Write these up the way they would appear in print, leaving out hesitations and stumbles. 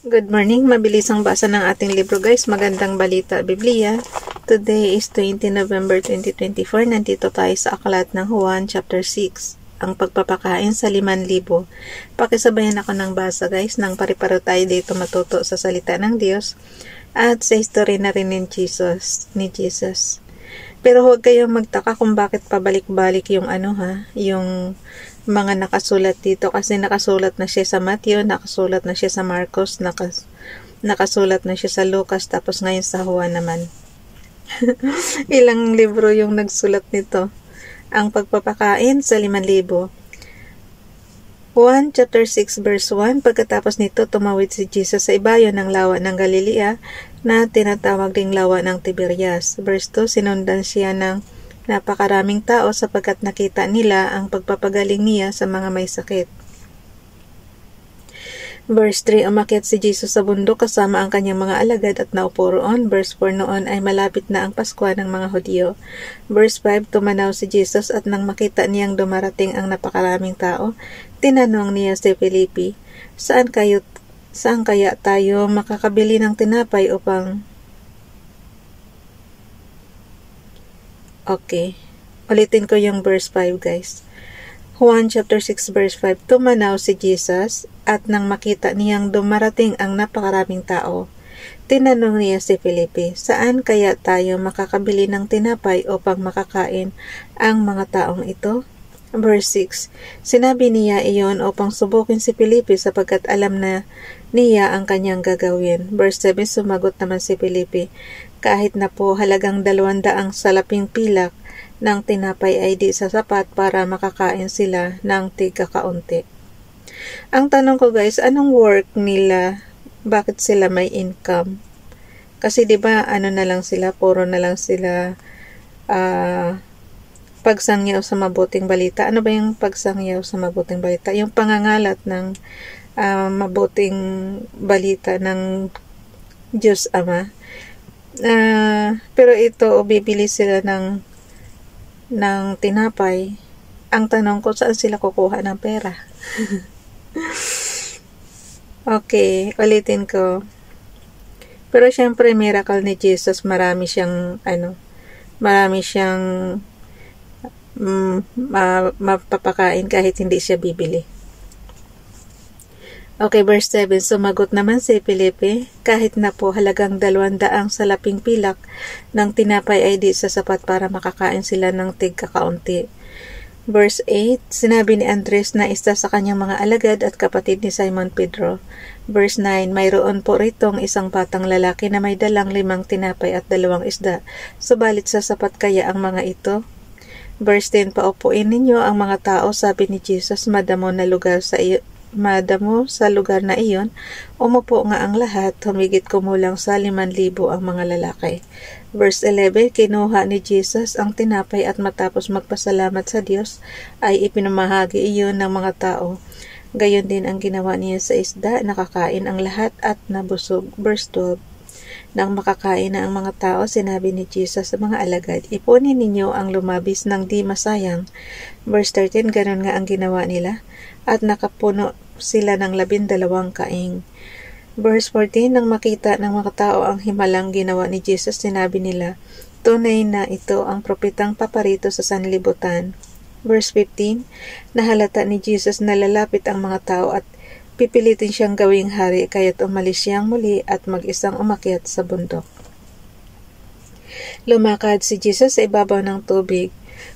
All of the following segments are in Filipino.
Good morning, mabilis ang basa ng ating libro guys. Magandang balita, Biblia. Today is 20 November 2024. Nandito tayo sa aklat ng Juan chapter 6. Ang pagpapakain sa 5,000. Pakisabayan ako ng basa guys, nang pare-paro tayo dito matuto sa salita ng Diyos at sa history na rin ni Jesus. Pero huwag kayong magtaka kung bakit pabalik-balik yung yung mga nakasulat dito, kasi nakasulat na siya sa Matthew, nakasulat na siya sa Marcos, nakasulat na siya sa Lucas, tapos ngayon sa Juan naman. Ilang libro yung nagsulat nito. Ang pagpapakain sa 5,000. Juan chapter 6 verse 1. Pagkatapos nito, tumawid si Jesus sa ibayo ng lawa ng Galilea na tinatawag ding lawa ng Tiberias. Verse 2. Sinundan siya ng napakaraming tao sapagkat nakita nila ang pagpapagaling niya sa mga may sakit. Verse 3. Umakyat si Jesus sa bundok kasama ang kanyang mga alagad at naupo roon. Verse 4. Noon ay malapit na ang Pasko ng mga Hudyo. Verse 5. Tumanaw si Jesus at nang makita niyang dumarating ang napakaraming tao, tinanong niya si Felipe, Saan kaya tayo makakabili ng tinapay upang... Okay. Ulitin ko yung verse 5 guys. Juan chapter 6 verse 5. Tumanaw si Jesus at nang makita niyang dumarating ang napakaraming tao, tinanong niya si Felipe, Saan kaya tayo makakabili ng tinapay upang makakain ang mga taong ito? Verse 6. Sinabi niya iyon upang subukin si Felipe sapagkat alam na niya ang kanyang gagawin. Verse 7. Sumagot naman si Felipe, kahit na po halagang 200 salaping pilak ng tinapay ay di sasapat para makakain sila ng tigkakaunti. Ang tanong ko guys, anong work nila? Bakit sila may income? Kasi diba na lang sila, puro na lang sila pagsangyaw sa mabuting balita. Ano ba yung pagsangyaw sa mabuting balita? Yung pangangalat ng mabuting balita ng Diyos Ama. Pero ito, bibili sila ng tinapay. Ang tanong ko, saan sila kukuha ng pera? Okay, ulitin ko. Pero syempre, miracle ni Jesus, marami siyang mapapakain kahit hindi siya bibili. Okay, verse 7. Sumagot naman si Felipe, kahit na po halagang 200 salaping pilak ng tinapay ay di sasapat para makakain sila ng tigkakaunti. Verse 8. Sinabi ni Andres na isa sa kanyang mga alagad at kapatid ni Simon Pedro. Verse 9. Mayroon po ritong isang batang lalaki na may dalang 5 tinapay at 2 isda. Subalit sasapat kaya ang mga ito? Verse 10. Paupuin ninyo ang mga tao, sabi ni Jesus, madamo sa lugar na iyon, umupo nga ang lahat, humigit kumulang sa 5,000 ang mga lalaki. Verse 11, kinuha ni Jesus ang tinapay at matapos magpasalamat sa Diyos, ay ipinamahagi iyon ng mga tao. Gayon din ang ginawa niya sa isda, nakakain ang lahat at nabusog. Verse 12, nang makakain na ang mga tao, sinabi ni Jesus sa mga alagad, ipunin ninyo ang lumabis ng di masayang. Verse 13, ganon nga ang ginawa nila, at nakapuno sila ng 12 kaing. Verse 14, nang makita ng mga tao ang himalang ginawa ni Jesus, sinabi nila, tunay na ito ang propetang paparito sa sanlibutan. Verse 15, nahalata ni Jesus na lalapit ang mga tao at pipilitin siyang gawing hari, kaya't umalis siyang muli at mag-isang umakyat sa bundok. Lumakad si Jesus sa ibabaw ng tubig.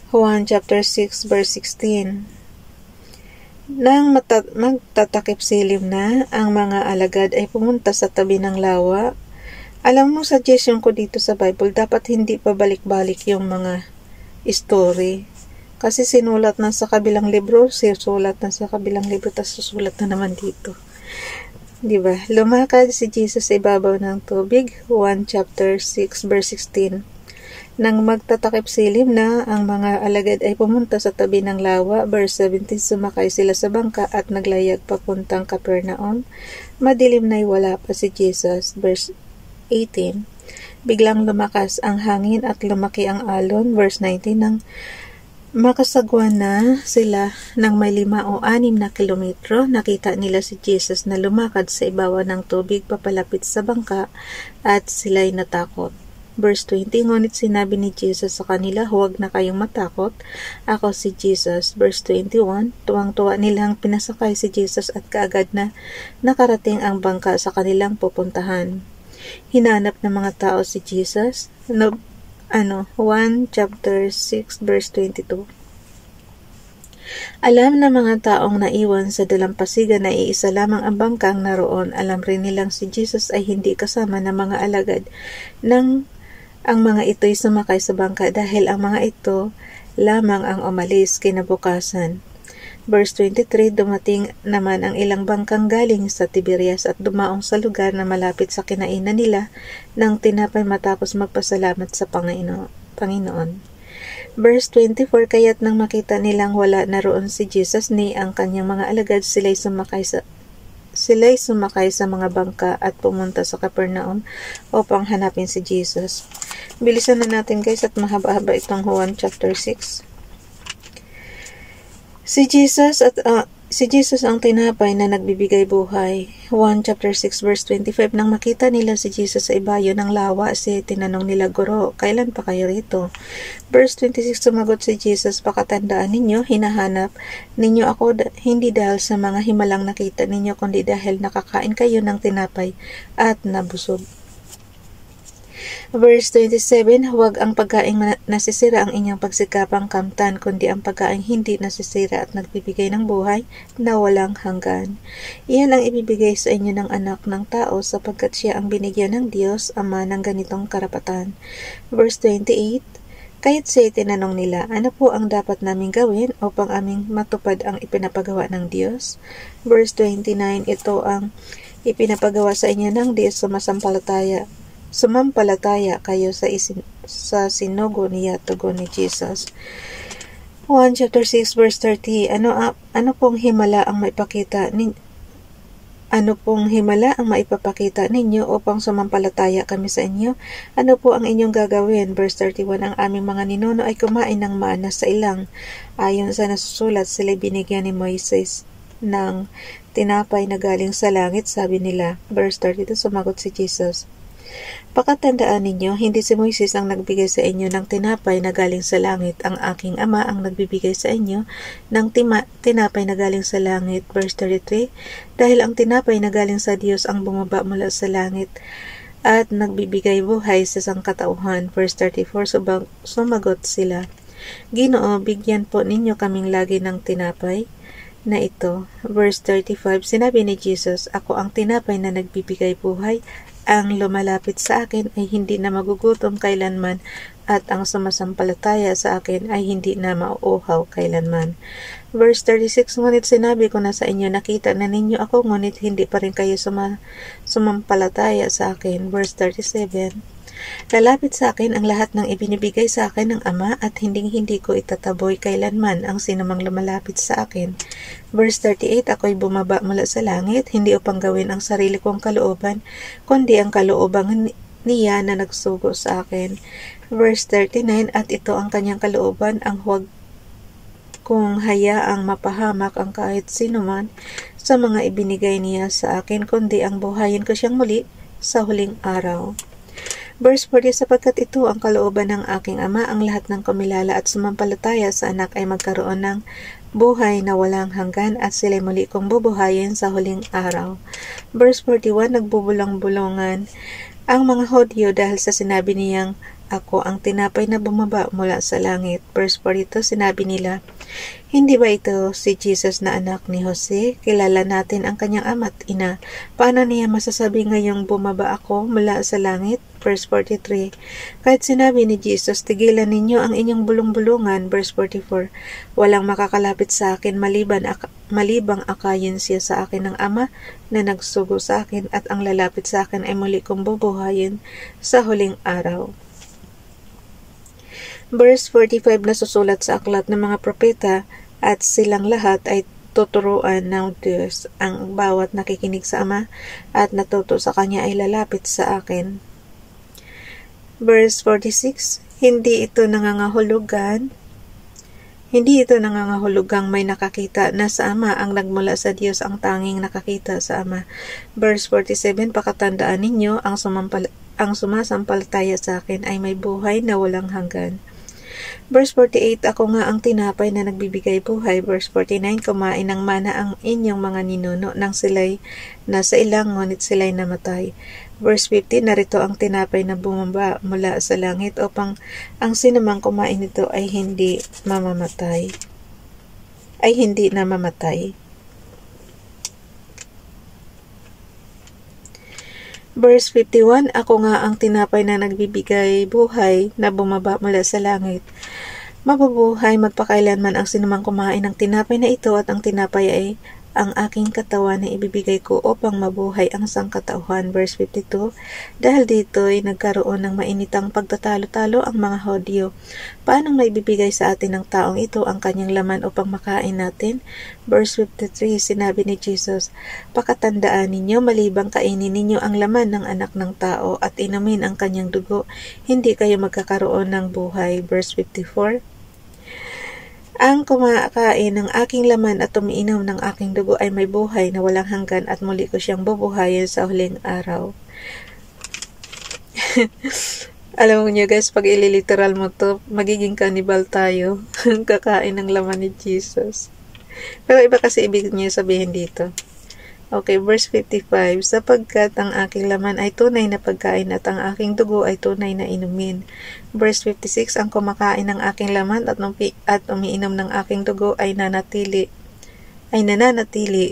Juan chapter 6 verse 16. Nang magtatakip silim na, ang mga alagad ay pumunta sa tabi ng lawa. Alam mo, suggestion ko dito sa Bible, dapat hindi pa balik-balik yung mga story. Kasi sinulat na sa kabilang libro, tapos susulat na naman dito. Diba? Lumakad si Jesus sa ibabaw ng tubig. Juan chapter 6 verse 16. Nang magtatakip silim na, ang mga alagad ay pumunta sa tabi ng lawa. Verse 17, sumakay sila sa bangka at naglayag papuntang Capernaum. Madilim na'y wala pa si Jesus. Verse 18, biglang lumakas ang hangin at lumaki ang alon. Verse 19, Makasagwa na sila ng may 5 o 6 na kilometro. Nakita nila si Jesus na lumakad sa ibabaw ng tubig papalapit sa bangka at sila'y natakot. Verse 20, ngunit sinabi ni Jesus sa kanila, huwag na kayong matakot, ako si Jesus. Verse 21, tuwang-tuwa nilang pinasakay si Jesus at kaagad na nakarating ang bangka sa kanilang pupuntahan. Hinanap ng mga tao si Jesus. 1 chapter 6 verse 22. Alam ng mga taong naiwan sa dalampasigan na iisa lamang ang bangkang naroon. Alam rin nilang si Jesus ay hindi kasama ng mga alagad nang ang mga ito'y sumakay sa bangka dahil ang mga ito lamang ang umalis kinabukasan. Verse 23, dumating naman ang ilang bangkang galing sa Tiberias at dumaong sa lugar na malapit sa kinainan nila ng tinapay matapos magpasalamat sa Panginoon. Verse 24, kaya't nang makita nilang wala na roon si Jesus ni ang kanyang mga alagad, sila'y sumakay sa mga bangka at pumunta sa Capernaum upang hanapin si Jesus. Bilisan na natin guys at mahaba-haba itong Juan chapter 6. Si Jesus ang tinapay na nagbibigay buhay. 1 chapter 6 verse 25, nang makita nila si Jesus sa ibayo ng lawa, tinanong nila, Guro, kailan pa kayo rito? Verse 26, sumagot si Jesus, pakatandaan ninyo, hinahanap ninyo ako hindi dahil sa mga himalang nakita ninyo, kundi dahil nakakain kayo ng tinapay at nabusog. Verse 27, huwag ang pagkaing nasisira ang inyong pagsikapang kamtan, kundi ang pagkaing hindi nasisira at nagbibigay ng buhay na walang hanggan. Iyan ang ibibigay sa inyo ng anak ng tao sapagkat siya ang binigyan ng Diyos Ama ng ganitong karapatan. Verse 28, kaya't siya tinanong nila, ano po ang dapat naming gawin upang aming matupad ang ipinapagawa ng Diyos? Verse 29, ito ang ipinapagawa sa inyo ng Diyos sumampalataya kayo sa sinugo niya, tugon ni Jesus. 1 chapter 6 verse 30, ano pong himala ang maipapakita ninyo upang sumampalataya kami sa inyo? Ano po ang inyong gagawin? Verse 31, ang aming mga ninuno ay kumain ng mana sa ilang. Ayon sa nasusulat, sila binigyan ni Moises ng tinapay na galing sa langit, sabi nila. Verse 32, sumagot si Jesus, pakatandaan ninyo, hindi si Moises ang nagbigay sa inyo ng tinapay na galing sa langit. Ang aking Ama ang nagbibigay sa inyo ng tinapay na galing sa langit. Verse 33, dahil ang tinapay na galing sa Diyos ang bumaba mula sa langit at nagbibigay buhay sa sangkatauhan. Verse 34, sumagot sila, Ginoo, bigyan po ninyo kaming lagi ng tinapay na ito. Verse 35, sinabi ni Jesus, ako ang tinapay na nagbibigay buhay. Ang lumalapit sa akin ay hindi na magugutom kailanman at ang sumasampalataya sa akin ay hindi na mauuhaw kailanman. Verse 36, ngunit sinabi ko na sa inyo, nakita na ninyo ako, ngunit hindi pa rin kayo sumampalataya sa akin. Verse 37, lalapit sa akin ang lahat ng ibinibigay sa akin ng Ama at hindi ko itataboy kailanman ang sinumang lumalapit sa akin. Verse 38, ako'y bumaba mula sa langit, hindi upang gawin ang sarili kong kalooban, kundi ang kalooban niya na nagsugo sa akin. Verse 39, at ito ang kanyang kalooban, ang huwag kung hayaang mapahamak ang kahit sinuman sa mga ibinigay niya sa akin, kundi ang buhayin ko siyang muli sa huling araw. Verse 40, sapagkat ito ang kalooban ng aking Ama, ang lahat ng kumilala at sumampalataya sa anak ay magkaroon ng buhay na walang hanggan at sila'y muli kong bubuhayin sa huling araw. Verse 41, nagbubulang-bulungan ang mga Hudyo dahil sa sinabi niyang, ako ang tinapay na bumaba mula sa langit. Verse 42, sinabi nila, hindi ba ito si Jesus na anak ni Jose? Kilala natin ang kanyang ama't ina. Paano niya masasabi ngayong bumaba ako mula sa langit? Verse 43, kahit sinabi ni Jesus, tigilan ninyo ang inyong bulong-bulungan. Verse 44, walang makakalapit sa akin malibang akayin siya sa akin ng Ama na nagsugo sa akin, at ang lalapit sa akin ay muli kong bubuhayin sa huling araw. Verse 45, nasusulat sa aklat ng mga propeta at silang lahat ay tuturuan ng Diyos. Ang bawat nakikinig sa Ama at natuto sa Kanya ay lalapit sa akin. Verse 46, hindi ito nangangahulugan Hindi ito nangangahulugang may nakakita na sa Ama ang nagmula sa Diyos ang tanging nakakita sa Ama. Verse 47, pakatandaan ninyo, ang sumasampalataya sa akin ay may buhay na walang hanggan. Verse 48, ako nga ang tinapay na nagbibigay buhay. Verse 49, kumain ng mana ang inyong mga ninuno nang sila'y nasa ilang ngunit sila'y namatay. Verse 50, narito ang tinapay na bumaba mula sa langit upang ang sinumang kumain nito ay hindi namamatay. Verse 51, ako nga ang tinapay na nagbibigay buhay na bumaba mula sa langit. Mabubuhay magpakailanman ang sinumang kumain ng tinapay na ito, at ang tinapay ay ang aking katawan na ibibigay ko upang mabuhay ang sangkatauhan. Verse 52, dahil dito'y nagkaroon ng mainitang pagtatalo-talo ang mga Hudyo. Paano maibibigay sa atin ng taong ito ang kanyang laman upang makain natin? Verse 53, sinabi ni Jesus, pakatandaan ninyo, malibang kainin ninyo ang laman ng anak ng tao at inumin ang kanyang dugo, hindi kayo magkakaroon ng buhay. Verse 54, ang kumakain ng aking laman at umiinom ng aking dugo ay may buhay na walang hanggan, at muli ko siyang bubuhayin sa huling araw. Alam mo nyo guys, pag ililiteral mo to, magiging cannibal tayo. Kakain ng laman ni Jesus. Pero iba kasi ibig niya sabihin dito. Okay, verse 55, sapagkat ang aking laman ay tunay na pagkain at ang aking dugo ay tunay na inumin. Verse 56, ang kumakain ng aking laman at umiinom ng aking dugo ay nananatili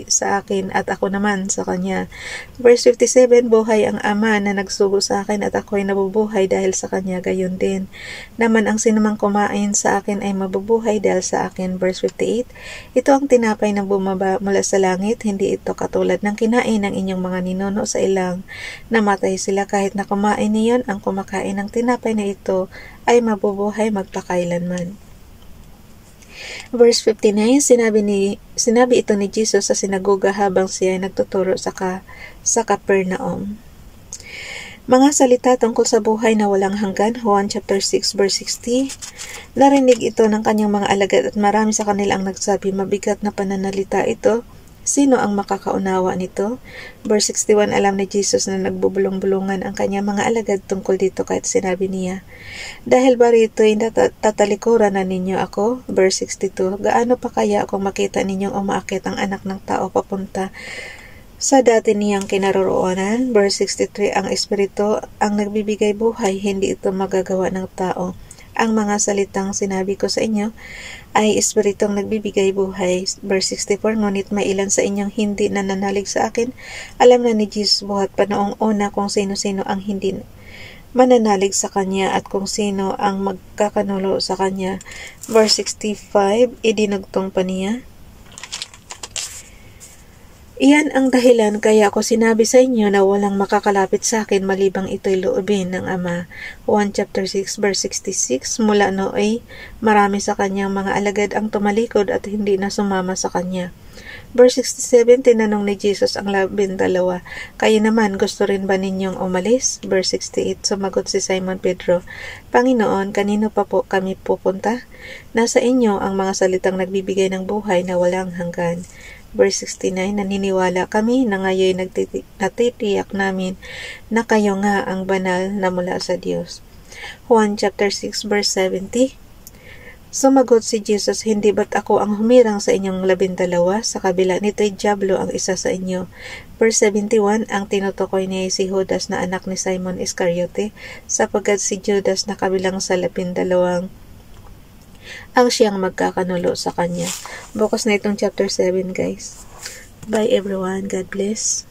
sa akin at ako naman sa kanya. Verse 57, buhay ang Ama na nagsugo sa akin at ako'y nabubuhay dahil sa kanya, gayon din naman ang sinumang kumain sa akin ay mabubuhay dahil sa akin. Verse 58, ito ang tinapay na bumaba mula sa langit, hindi ito katulad ng kinain ng inyong mga ninuno sa ilang namatay sila, kahit na kumain niyon, ang kumakain ng tinapay na ito ay mabubuhay magpakailanman. Verse 59, sinabi ito ni Jesus sa sinagoga habang siya ay nagtuturo sa Capernaum. Mga salita tungkol sa buhay na walang hanggan, Juan chapter 6 verse 60. Narinig ito ng kanyang mga alagad at marami sa kanila ang nagsabi, mabigat na pananalita ito. Sino ang makakaunawa nito? Verse 61, alam ni Jesus na nagbubulong-bulungan ang kanyang mga alagad tungkol dito, kahit sinabi niya, dahil ba rito'y tatalikuran na ninyo ako? Verse 62, gaano pa kaya kung makita ninyong umaakit ang anak ng tao papunta sa dati niyang kinaroroonan? Verse 63, ang Espiritu ang nagbibigay buhay, hindi ito magagawa ng tao. Ang mga salitang sinabi ko sa inyo ay Espiritong nagbibigay buhay. Verse 64, ngunit may ilan sa inyong hindi nananalig sa akin. Alam na ni Jesus buhat pa noong una kung sino-sino ang hindi mananalig sa kanya at kung sino ang magkakanulo sa kanya. Verse 65, idinugtong pa niya, iyan ang dahilan kaya ako sinabi sa inyo na walang makakalapit sa akin malibang ito'y loobin ng Ama. 1 chapter 6 verse 66, mula nooy marami sa kanyang mga alagad ang tumalikod at hindi na sumama sa kanya. Verse 67, tinanong ni Jesus ang 12, kayo naman gusto rin ba ninyong umalis? Verse 68, sumagot si Simon Pedro, Panginoon, kanino pa po kami pupunta? Nasa inyo ang mga salitang nagbibigay ng buhay na walang hanggan. Verse 69, naniniwala kami na ngayon natitiyak namin na kayo nga ang banal na mula sa Diyos. Juan chapter 6 verse 70, sumagot si Jesus, hindi ba't ako ang humirang sa inyong 12? Sa kabila nito'y dyablo ang isa sa inyo. Verse 71, ang tinutukoy niya ay si Judas na anak ni Simon Iscariote, sapagkat si Judas na kabilang sa 12 ang siyang magkakanulo sa kanya. Bukas na itong chapter 7 guys. Bye everyone. God bless.